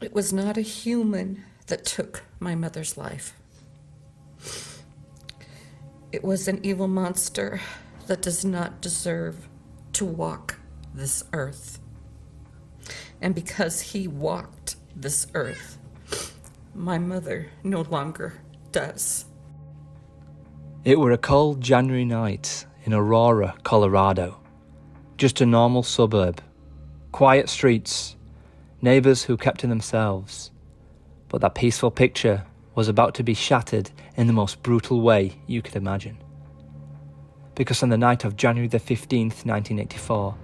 It was not a human that took my mother's life. It was an evil monster that does not deserve to walk this earth. And because he walked this earth, my mother no longer does. It were a cold January night in Aurora, Colorado. Just a normal suburb. Quiet streets, neighbours who kept to themselves. But that peaceful picture was about to be shattered in the most brutal way you could imagine. Because on the night of January the 15th, 1984,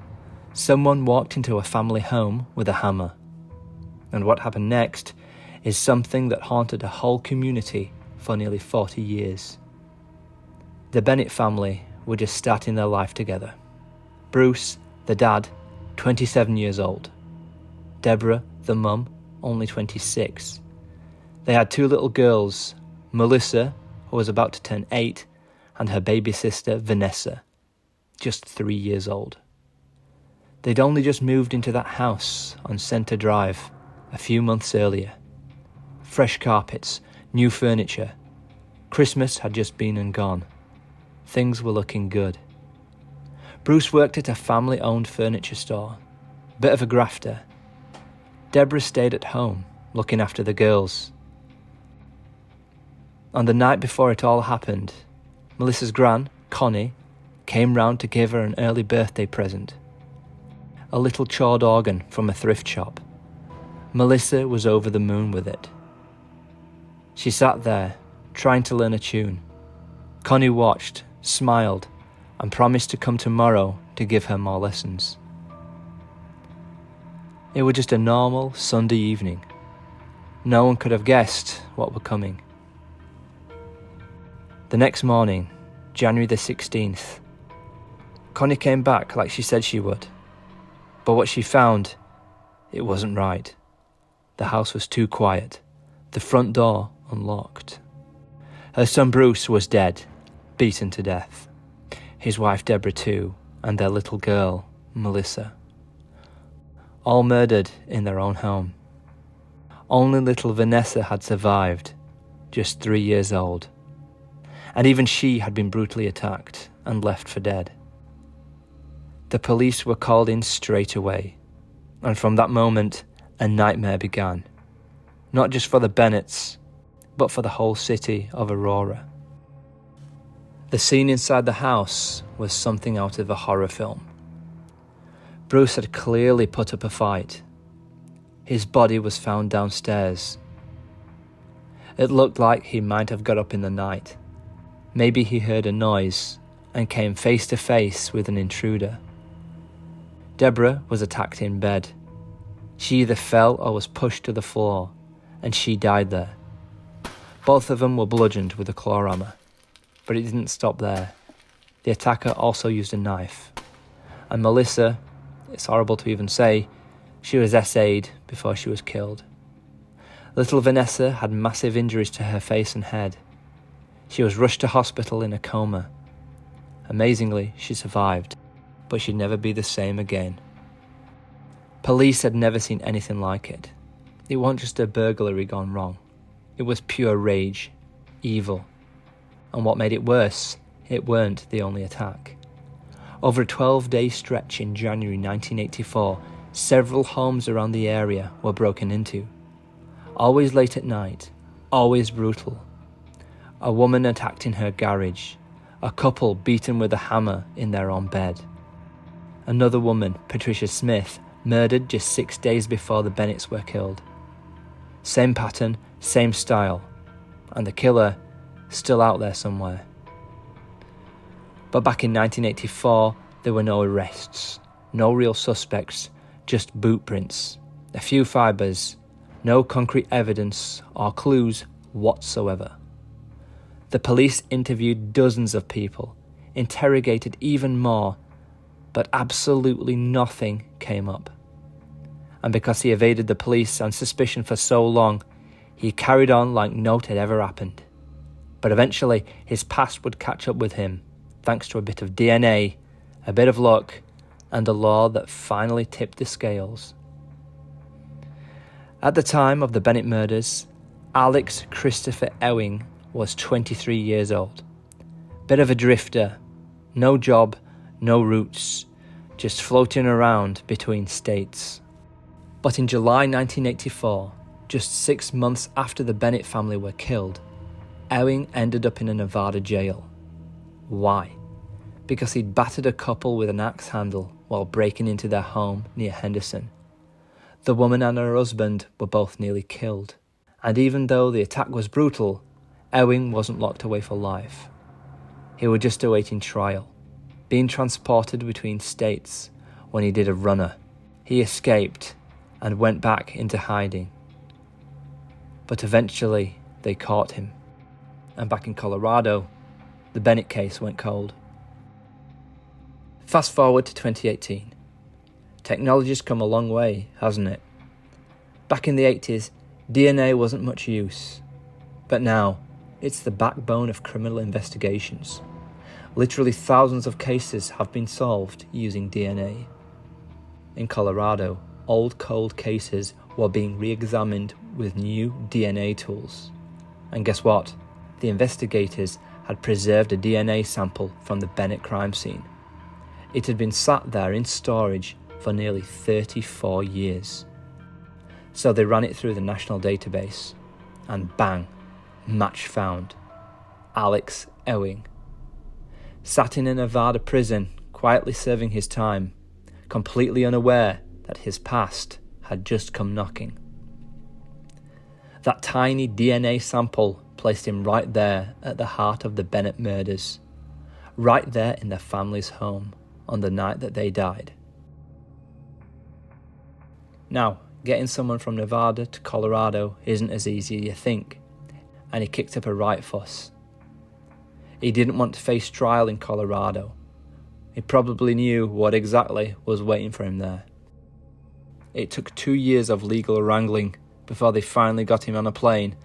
someone walked into a family home with a hammer. And what happened next is something that haunted a whole community for nearly 40 years. The Bennett family were just starting their life together. Bruce, the dad, 27 years old. Deborah, the mum, only 26. They had two little girls, Melissa, who was about to turn 8, and her baby sister, Vanessa, just 3 years old. They'd only just moved into that house on Center Drive a few months earlier. Fresh carpets, new furniture. Christmas had just been and gone. Things were looking good. Bruce worked at a family-owned furniture store. Bit of a grafter. Deborah stayed at home, looking after the girls. On the night before it all happened, Melissa's gran, Connie, came round to give her an early birthday present. A little chawed organ from a thrift shop. Melissa was over the moon with it. She sat there, trying to learn a tune. Connie watched, smiled, and promised to come tomorrow to give her more lessons. It was just a normal Sunday evening. No one could have guessed what were coming. The next morning, January the 16th, Connie came back like she said she would. But what she found, it wasn't right. The house was too quiet, the front door unlocked. Her son Bruce was dead, beaten to death. His wife Deborah too, and their little girl, Melissa. All murdered in their own home. Only little Vanessa had survived, just 3 years old. And even she had been brutally attacked and left for dead. The police were called in straight away, and from that moment, a nightmare began. Not just for the Bennetts, but for the whole city of Aurora. The scene inside the house was something out of a horror film. Bruce had clearly put up a fight. His body was found downstairs. It looked like he might have got up in the night. Maybe he heard a noise and came face to face with an intruder. Deborah was attacked in bed. She either fell or was pushed to the floor, and she died there. Both of them were bludgeoned with a claw hammer, but it didn't stop there. The attacker also used a knife. And Melissa, it's horrible to even say, she was SA'd before she was killed. Little Vanessa had massive injuries to her face and head. She was rushed to hospital in a coma. Amazingly, she survived, but she'd never be the same again. Police had never seen anything like it. It wasn't just a burglary gone wrong. It was pure rage, evil. And what made it worse, it weren't the only attack. Over a 12-day stretch in January 1984, several homes around the area were broken into. Always late at night, always brutal. A woman attacked in her garage, a couple beaten with a hammer in their own bed. Another woman, Patricia Smith, murdered just 6 days before the Bennetts were killed. Same pattern, same style, and the killer still out there somewhere. But back in 1984, there were no arrests, no real suspects, just boot prints, a few fibres, no concrete evidence or clues whatsoever. The police interviewed dozens of people, interrogated even more, but absolutely nothing came up. And because he evaded the police and suspicion for so long, he carried on like naught had ever happened. But eventually, his past would catch up with him, thanks to a bit of DNA, a bit of luck, and a law that finally tipped the scales. At the time of the Bennett murders, Alex Christopher Ewing was 23 years old. Bit of a drifter, no job, no roots, just floating around between states. But in July 1984, just 6 months after the Bennett family were killed, Ewing ended up in a Nevada jail. Why? Because he'd battered a couple with an axe handle while breaking into their home near Henderson. The woman and her husband were both nearly killed. And even though the attack was brutal, Ewing wasn't locked away for life. He was just awaiting trial, being transported between states when he did a runner. He escaped and went back into hiding. But eventually they caught him. And back in Colorado, the Bennett case went cold. Fast forward to 2018. Technology's come a long way, hasn't it? Back in the 80s, DNA wasn't much use. But now, it's the backbone of criminal investigations. Literally thousands of cases have been solved using DNA. In Colorado, old cold cases were being re-examined with new DNA tools. And guess what? The investigators had preserved a DNA sample from the Bennett crime scene. It had been sat there in storage for nearly 34 years. So they ran it through the national database, and bang, match found. Alex Ewing. Sat in a Nevada prison, quietly serving his time, completely unaware that his past had just come knocking. That tiny DNA sample placed him right there at the heart of the Bennett murders, right there in their family's home on the night that they died. Now, getting someone from Nevada to Colorado isn't as easy as you think, and he kicked up a right fuss. He didn't want to face trial in Colorado. He probably knew what exactly was waiting for him there. It took 2 years of legal wrangling before they finally got him on a plane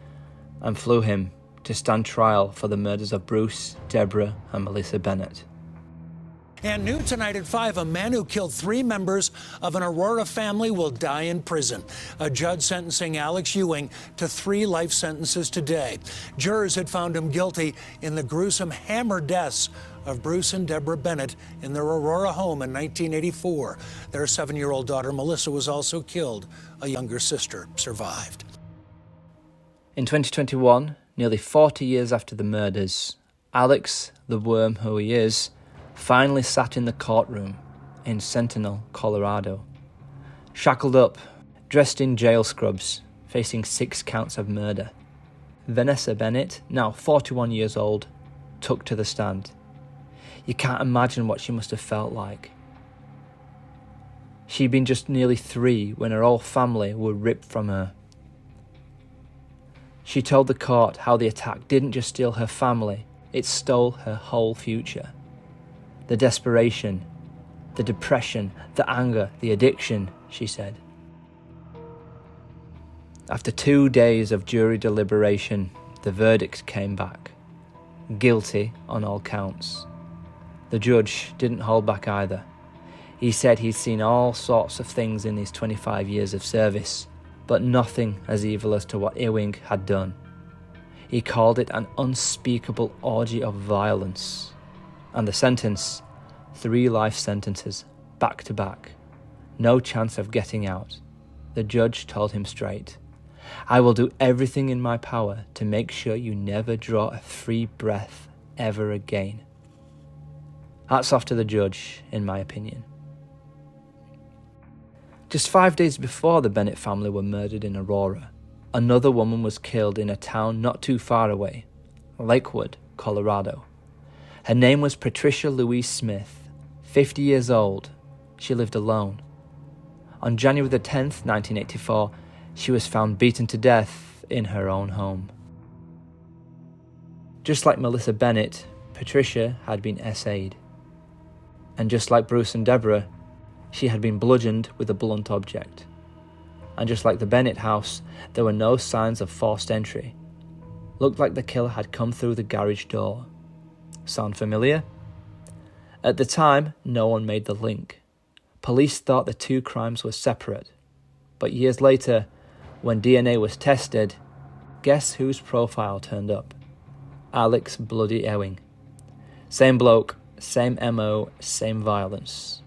and flew him to stand trial for the murders of Bruce, Deborah, and Melissa Bennett. And new tonight at 5, a man who killed 3 members of an Aurora family will die in prison. A judge sentencing Alex Ewing to 3 life sentences today. Jurors had found him guilty in the gruesome hammer deaths of Bruce and Deborah Bennett in their Aurora home in 1984. Their 7-year-old daughter, Melissa, was also killed. A younger sister survived. In 2021, nearly 40 years after the murders, Alex, the worm who he is, finally sat in the courtroom in Sentinel, Colorado. Shackled up, dressed in jail scrubs, facing 6 counts of murder. Vanessa Bennett, now 41 years old, took to the stand. You can't imagine what she must have felt like. She'd been just nearly 3 when her whole family were ripped from her. She told the court how the attack didn't just steal her family, it stole her whole future. The desperation, the depression, the anger, the addiction, she said. After 2 days of jury deliberation, the verdict came back. Guilty on all counts. The judge didn't hold back either. He said he'd seen all sorts of things in his 25 years of service, but nothing as evil as to what Ewing had done. He called it an unspeakable orgy of violence. And the sentence, 3 life sentences, back to back. No chance of getting out. The judge told him straight, "I will do everything in my power to make sure you never draw a free breath ever again." Hats off to the judge, in my opinion. Just 5 days before the Bennett family were murdered in Aurora, another woman was killed in a town not too far away, Lakewood, Colorado. Her name was Patricia Louise Smith, 50 years old. She lived alone. On January the 10th, 1984, she was found beaten to death in her own home. Just like Melissa Bennett, Patricia had been SA'd. And just like Bruce and Deborah, she had been bludgeoned with a blunt object. And just like the Bennett house, there were no signs of forced entry. Looked like the killer had come through the garage door. Sound familiar? At the time, no one made the link. Police thought the 2 crimes were separate. But years later, When DNA was tested, guess whose profile turned up? Alex bloody Ewing. Same bloke, same MO, same violence.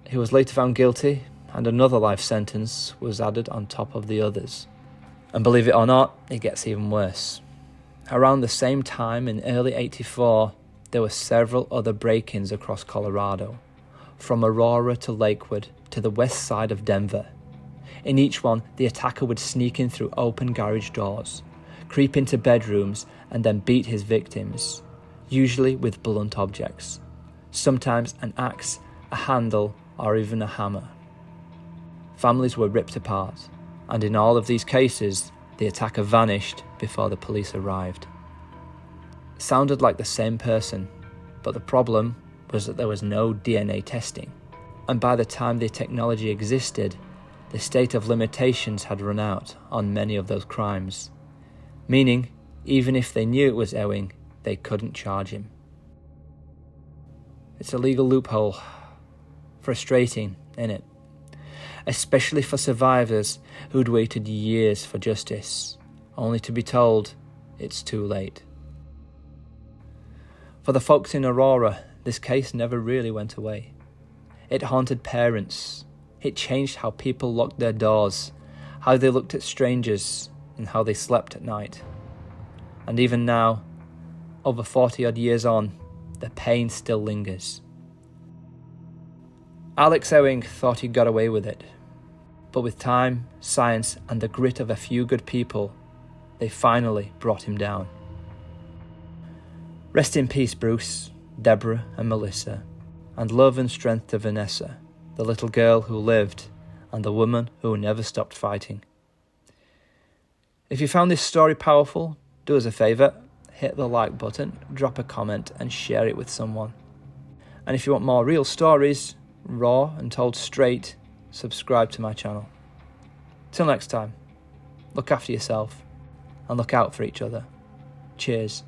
He was later found guilty, and another life sentence was added on top of the others. And believe it or not, it gets even worse. Around the same time in early '84, there were several other break-ins across Colorado, from Aurora to Lakewood to the west side of Denver. In each one, the attacker would sneak in through open garage doors, creep into bedrooms, and then beat his victims, usually with blunt objects, sometimes an axe, a handle, or even a hammer. Families were ripped apart, and in all of these cases, the attacker vanished before the police arrived. Sounded like the same person, but the problem was that there was no DNA testing, and by the time the technology existed, the state of limitations had run out on many of those crimes, meaning even if they knew it was Ewing, they couldn't charge him. It's a legal loophole. Frustrating, innit? Especially for survivors who'd waited years for justice, only to be told it's too late. For the folks in Aurora, this case never really went away. It haunted parents. It changed how people locked their doors, how they looked at strangers, and how they slept at night. And even now, over 40-odd years on, the pain still lingers. Alex Ewing thought he got away with it, but with time, science, and the grit of a few good people, they finally brought him down. Rest in peace, Bruce, Deborah, and Melissa, and love and strength to Vanessa, the little girl who lived, and the woman who never stopped fighting. If you found this story powerful, do us a favour, hit the like button, drop a comment, and share it with someone. And if you want more real stories, raw and told straight, subscribe to my channel. Till next time, look after yourself and look out for each other. Cheers.